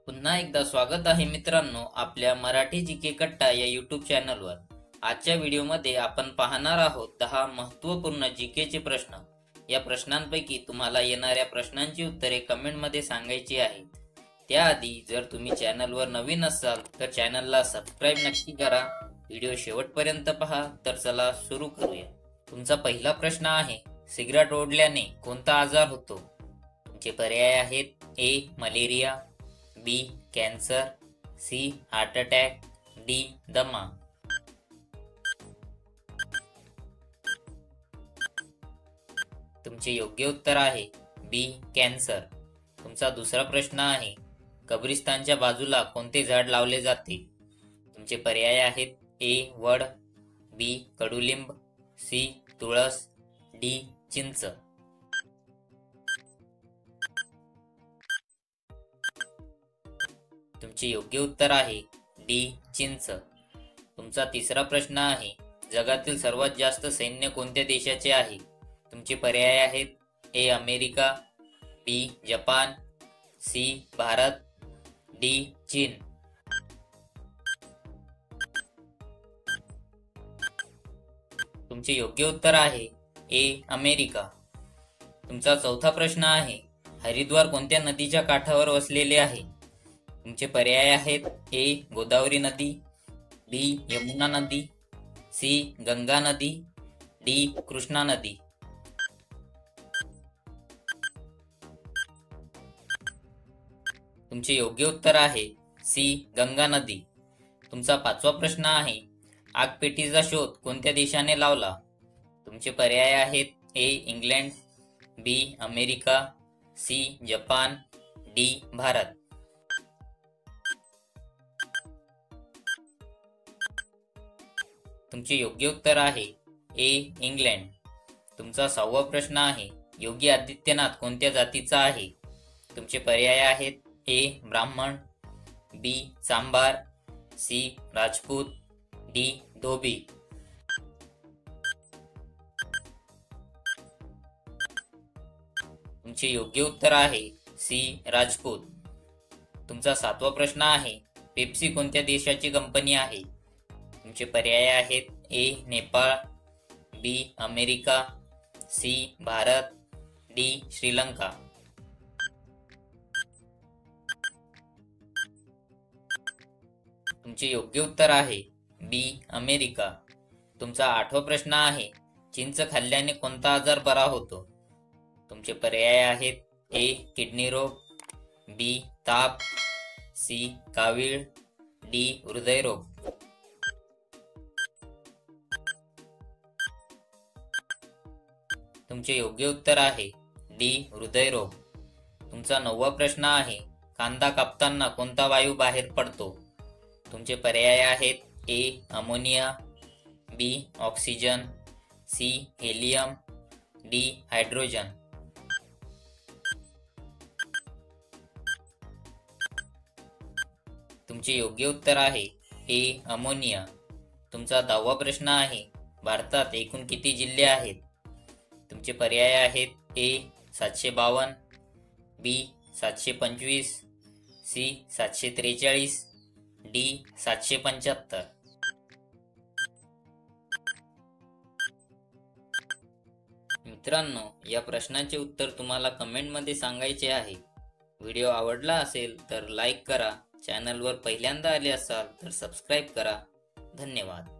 पुन्हा एकदा स्वागत आहे मित्रांनो आपल्या मराठी जीके कट्टा या यूट्यूब चॅनलवर। आजच्या व्हिडिओमध्ये आपण पाहणार आहोत 10 महत्त्वपूर्ण जीकेचे प्रश्न। या प्रश्नांपैकी तुम्हाला येणाऱ्या प्रश्नांची उत्तरे कमेंटमध्ये सांगायची आहेत। त्याआधी जर तुम्ही चॅनलवर नवीन असाल तर चॅनलला सबस्क्राईब नक्की करा। व्हिडिओ शेवटपर्यंत पहा। तर चला सुरू करूया। तुमचा पहिला प्रश्न आहे, सिगारेट ओढल्याने कोणता आजार होतो? तुमचे पर्याय आहेत A malaria, B cancer, C heart attack, D दमा। तुमचे योग्य उत्तर आहे बी कॅन्सर। तुमचा दुसरा प्रश्न आहे, कब्रिस्तानच्या बाजूला कोणते झाड लावले जाते? तुमचे पर्याय आहेत ए वड, बी कडुलिंब, सी तुळस, डी चिंच। तुमचे योग्य उत्तर आहे डी चिंच। तुमचा तिसरा प्रश्न आहे, जगातील सर्वात जास्त सैन्य कोणत्या देशाचे आहे? तुमचे पर्याय आहेत A America, B Japan, C Bharat, D चीन। तुमचे योग्य उत्तर आहे ए अमेरिका। तुमचा चौथा प्रश्न आहे, हरिद्वार कोणत्या नदीच्या काठावर वसलेले आहे? तुमचे पर्याय आहेत ए गोदावरी नदी, बी यमुना नदी, सी गंगा नदी, डी कृष्णा नदी। तुमचे योग्य उत्तर आहे सी गंगा नदी। तुमचा पाचवा प्रश्न आहे, आगपेटीचा शोध कोणत्या देशाने लावला? तुमचे पर्याय आहेत A England, B America, C Japan, D Bharat. तुमचे योग्य उत्तर आहे ए इंग्लंड। तुमचा सहावा प्रश्न आहे, योगी आदित्यनाथ कोणत्या जातीचा आहे? तुमचे पर्याय आहेत ए ब्राह्मण, बी चांभार, सी राजपूत, डी धोबी। तुमचे योग्य उत्तर आहे सी राजपूत। तुमचा सातवा प्रश्न आहे, पेप्सी कोणत्या देशाची कंपनी आहे? तुमचे पर्याय आहेत A Nepal, B America, C Bharat, D Sri Lanka. तुमचे योग्य उत्तर आहे बी अमेरिका। तुमचा आठवा प्रश्न आहे, चिंच खाल्ल्याने कोणता आजार बरा होतो? तुमचे पर्याय आहेत ए किडनी रोग, बी ताप, सी कावीळ, डी हृदयरोग। तुमचे योग्य उत्तर आहे डी हृदयरोग। तुमचा नववा प्रश्न आहे, कांदा कापताना कोणता वायू बाहेर पडतो? तुमचे पर्याय आहेत A ammonia, B oxygen, C helium, D hydrogen. तुमचे योग्य उत्तर आहे ए अमोनिया। तुमचा 10वा प्रश्न आहे, भारतात एकूण किती जिल्हे आहेत? तुमचे पर्याय आहेत ए 752, बी 725, सी 743, डी 775। मित्रांनो, या प्रश्नाचे उत्तर तुम्हाला कमेंटमध्ये सांगायचे आहे। व्हिडिओ आवडला असेल तर लाईक करा, चॅनलवर पहिल्यांदा आले असाल तर सबस्क्राईब करा। धन्यवाद।